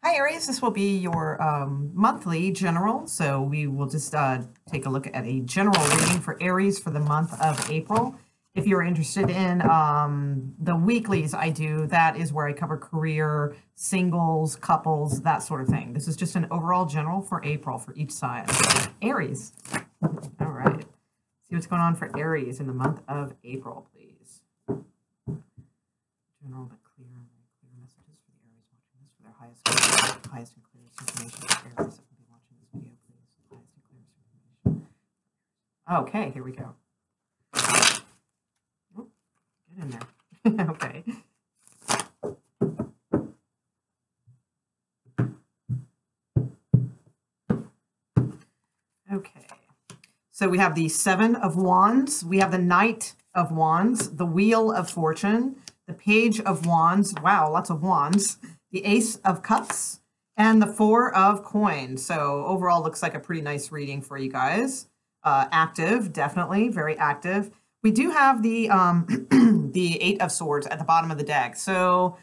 Hi Aries, this will be your monthly general. So we will just take a look at a general reading for Aries for the month of April. If you're interested in the weeklies I do, that is where I cover career, singles, couples, that sort of thing. This is just an overall general for April for each sign. Aries. All right. See what's going on for Aries in the month of April, please. General but clear messages for the Aries watching this for their highest and clearest information for Aries that will be watching this video, please. Highest and clearest information. Okay, here we go. Oh, get in there. Okay. Okay. So we have the Seven of Wands, we have the Knight of Wands, the Wheel of Fortune, the Page of Wands, wow, lots of wands, the Ace of Cups, and the Four of Coins. So overall looks like a pretty nice reading for you guys. Active, definitely, very active. We do have the the Eight of Swords at the bottom of the deck. So,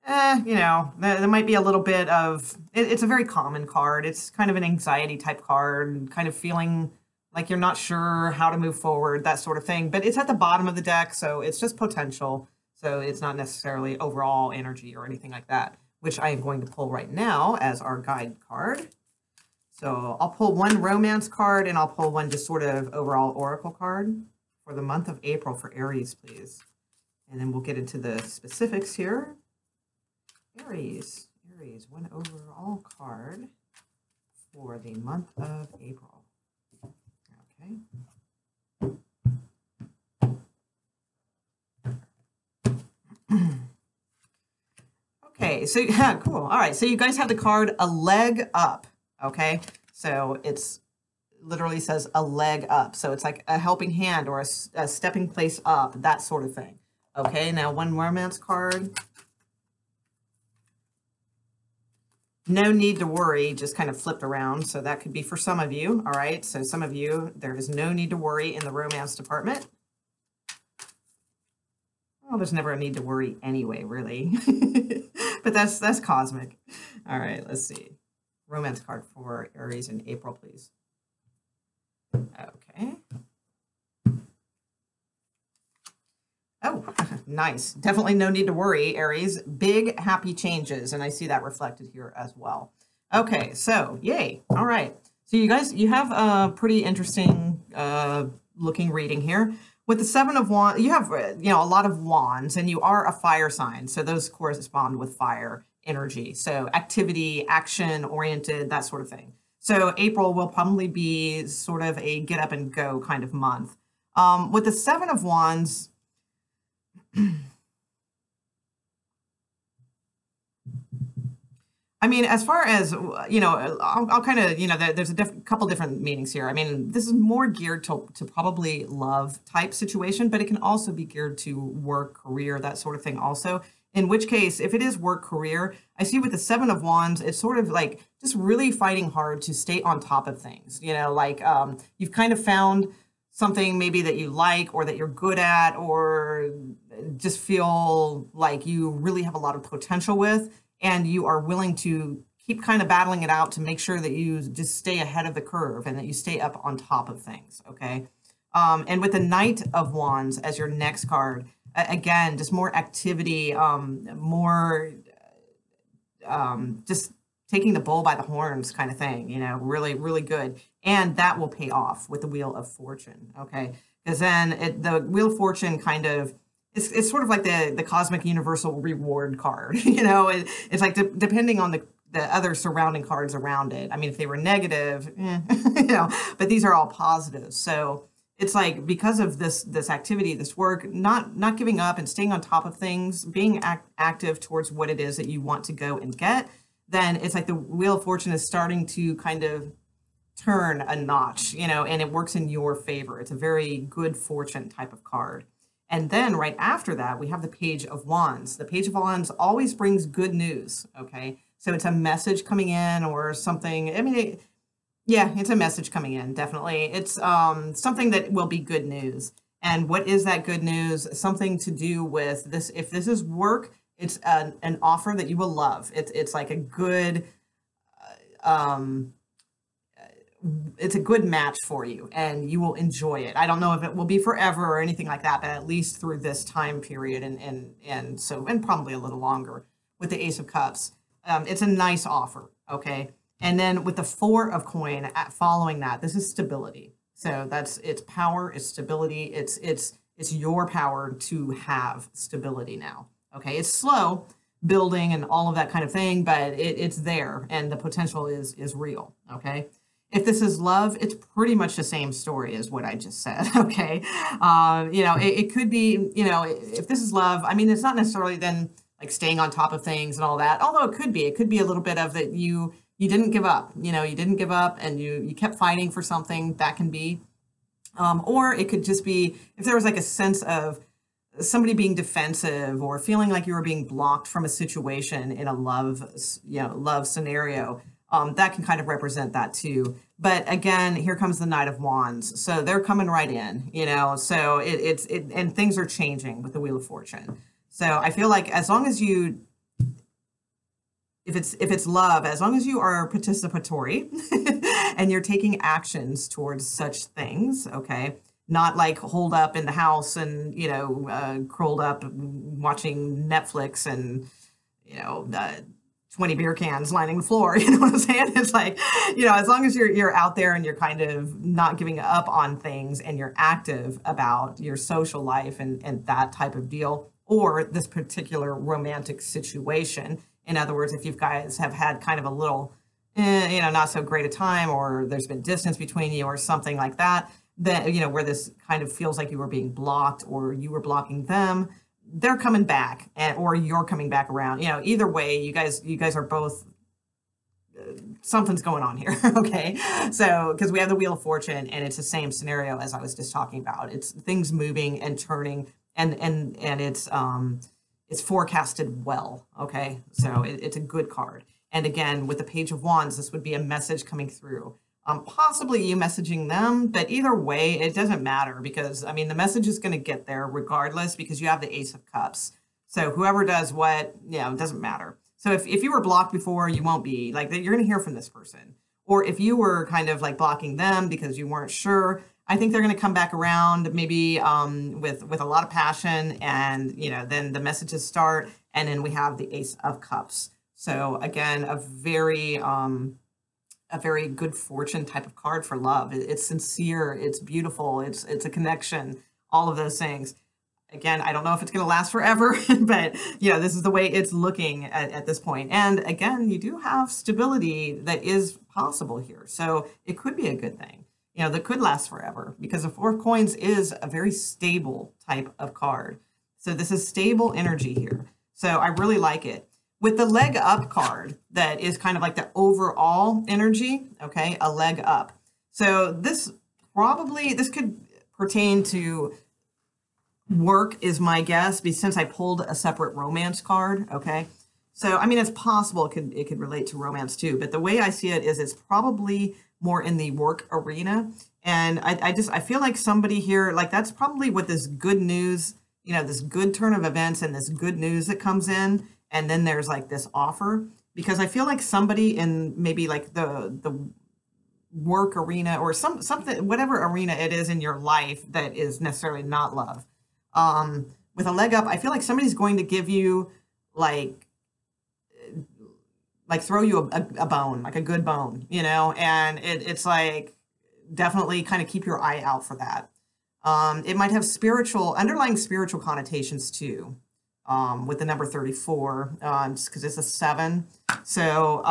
you know, there might be a little bit of, it's a very common card. It's kind of an anxiety type card, kind of feeling like you're not sure how to move forward, that sort of thing. But it's at the bottom of the deck, so it's just potential. So it's not necessarily overall energy or anything like that, which I am going to pull right now as our guide card. So I'll pull one romance card and I'll pull one just sort of overall oracle card for the month of April for Aries, please. And then we'll get into the specifics here. Aries, one overall card for the month of April. Okay. Okay, so yeah, cool. All right, so you guys have the card A Leg Up, okay? So it's literally says a leg up. So it's like a helping hand or a stepping place up, that sort of thing. Okay, now one romance card. No need to worry, just kind of flipped around. So that could be for some of you, all right? So some of you, there is no need to worry in the romance department. Well, there's never a need to worry anyway, really. But that's cosmic. All right, let's see. Romance card for Aries in April, please. Okay. Oh, nice. Definitely no need to worry, Aries. Big, happy changes, and I see that reflected here as well. Okay, so yay. All right. So you guys, you have a pretty interesting looking reading here. With the Seven of Wands, you have, you know, a lot of wands, and you are a fire sign, so those correspond with fire energy. So activity, action oriented, that sort of thing. So April will probably be sort of a get up and go kind of month. With the Seven of Wands, I mean, as far as, you know, I'll kind of, you know, there's a couple different meanings here. I mean, this is more geared to probably love type situation, but it can also be geared to work, career, that sort of thing also. In which case, if it is work, career, I see with the Seven of Wands, it's sort of like just really fighting hard to stay on top of things. You know, like you've kind of found something maybe that you like or that you're good at or just feel like you really have a lot of potential with, and you are willing to keep kind of battling it out to make sure that you just stay ahead of the curve and that you stay up on top of things, okay? And with the Knight of Wands as your next card, again, just more activity, more just taking the bull by the horns kind of thing, you know, really, really good. And that will pay off with the Wheel of Fortune, okay? Because then the Wheel of Fortune kind of, it's sort of like the cosmic universal reward card, you know? It's like depending on the other surrounding cards around it. I mean, if they were negative, you know, but these are all positive. So it's like, because of this activity, this work, not giving up and staying on top of things, being active towards what it is that you want to go and get, then it's like the Wheel of Fortune is starting to kind of turn a notch, you know, and it works in your favor. It's a very good fortune type of card. And then right after that, we have the Page of Wands. The Page of Wands always brings good news, okay? So it's a message coming in or something. I mean, yeah, it's a message coming in, definitely. It's something that will be good news. And what is that good news? Something to do with this. If this is work, It's an offer that you will love. It's like a good, um, it's a good match for you and you will enjoy it. I don't know if it will be forever or anything like that, but at least through this time period and probably a little longer with the Ace of Cups. It's a nice offer, okay? And then with the Four of Coin following that, this is stability. So that's it's power, it's stability, it's your power to have stability now. Okay, it's slow building and all of that kind of thing, but it's there and the potential is real. Okay. If this is love, it's pretty much the same story as what I just said. Okay. It could be, if this is love, I mean, it's not necessarily then like staying on top of things and all that, although it could be a little bit of that you didn't give up, you didn't give up and you kept fighting for something. That can be, or it could just be if there was like a sense of somebody being defensive or feeling like you were being blocked from a situation in a love scenario. That can kind of represent that too. But again, here comes the Knight of Wands. So they're coming right in, so and things are changing with the Wheel of Fortune. So I feel like as long as if it's love, as long as you are participatory and you're taking actions towards such things, okay, not like holed up in the house and, curled up watching Netflix and, 20 beer cans lining the floor. You know what I'm saying? It's like, as long as you're out there and you're kind of not giving up on things and you're active about your social life and that type of deal, or this particular romantic situation. In other words, if you guys have had kind of a little, not so great a time, or there's been distance between you or something like that, where this kind of feels like you were being blocked or you were blocking them, they're coming back or you're coming back around. Either way, you guys are both, something's going on here. Okay. So, because we have the Wheel of Fortune and it's the same scenario as I was just talking about. It's things moving and turning and it's forecasted well. Okay. So it's a good card. And again, with the Page of Wands, this would be a message coming through. Possibly you messaging them, but either way, it doesn't matter because, I mean, the message is going to get there regardless because you have the Ace of Cups. So whoever does what, it doesn't matter. So if you were blocked before, you won't be like that. You're going to hear from this person. Or if you were kind of like blocking them because you weren't sure, I think they're going to come back around maybe with a lot of passion and, then the messages start and then we have the Ace of Cups. So again, a very good fortune type of card for love. It's sincere, it's beautiful, it's a connection, all of those things. Again, I don't know if it's going to last forever, but this is the way it's looking at this point. And again, you do have stability that is possible here. So it could be a good thing, that could last forever because the Four of Coins is a very stable type of card. So this is stable energy here. So I really like it. With the leg up card, that is kind of like the overall energy, okay, a leg up. So this could pertain to work is my guess, since I pulled a separate romance card, okay? So, I mean, it's possible it could relate to romance too, but the way I see it is it's probably more in the work arena. And I feel like somebody here, like that's probably what this good news, this good turn of events and this good news that comes in. And then there's like this offer, because I feel like somebody in maybe like the work arena or something, whatever arena it is in your life that is necessarily not love. With a leg up, I feel like somebody's going to give you like throw you a bone, like a good bone, and it's like definitely kind of keep your eye out for that. It might have underlying spiritual connotations too. With the number 34, just because it's a 7. So,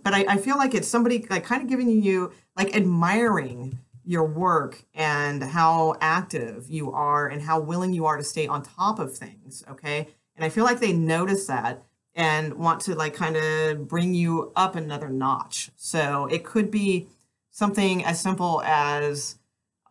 but I feel like it's somebody like kind of giving you like admiring your work and how active you are and how willing you are to stay on top of things. Okay. And I feel like they notice that and want to like kind of bring you up another notch. So it could be something as simple as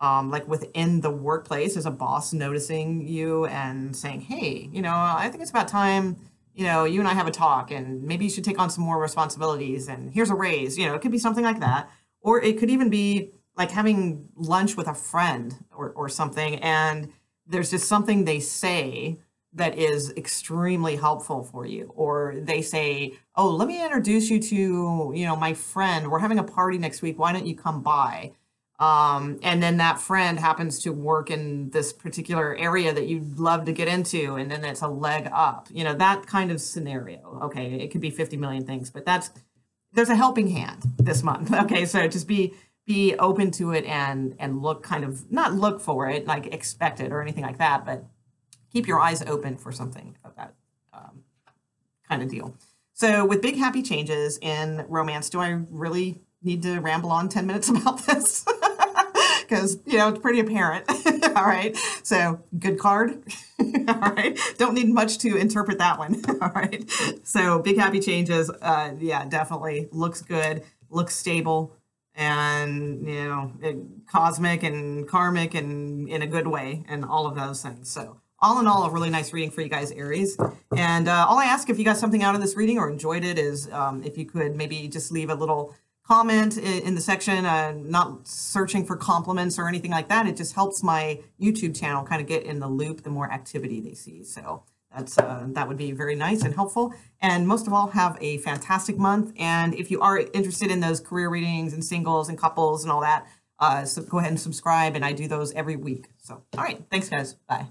like within the workplace as a boss noticing you and saying, hey, I think it's about time, you and I have a talk and maybe you should take on some more responsibilities and here's a raise, it could be something like that. Or it could even be like having lunch with a friend or something. And there's just something they say that is extremely helpful for you, or they say, oh, let me introduce you to, my friend. We're having a party next week. Why don't you come by? And then that friend happens to work in this particular area that you'd love to get into, and then it's a leg up, that kind of scenario. Okay, it could be 50 million things, but there's a helping hand this month. Okay, so just be open to it and look not look for it, like expect it or anything like that, but keep your eyes open for something of that kind of deal. So with big happy changes in romance, do I really need to ramble on 10 minutes about this? Because, it's pretty apparent. All right. So good card. All right. Don't need much to interpret that one. All right. So big happy changes. Yeah, definitely looks good, looks stable, and, cosmic and karmic and in a good way and all of those things. So all in all, a really nice reading for you guys, Aries. And all I ask if you got something out of this reading or enjoyed it is if you could maybe just leave a little comment in the section, not searching for compliments or anything like that. It just helps my YouTube channel kind of get in the loop the more activity they see. So that would be very nice and helpful. And most of all, have a fantastic month. And if you are interested in those career readings and singles and couples and all that, so go ahead and subscribe. And I do those every week. So, all right. Thanks, guys. Bye.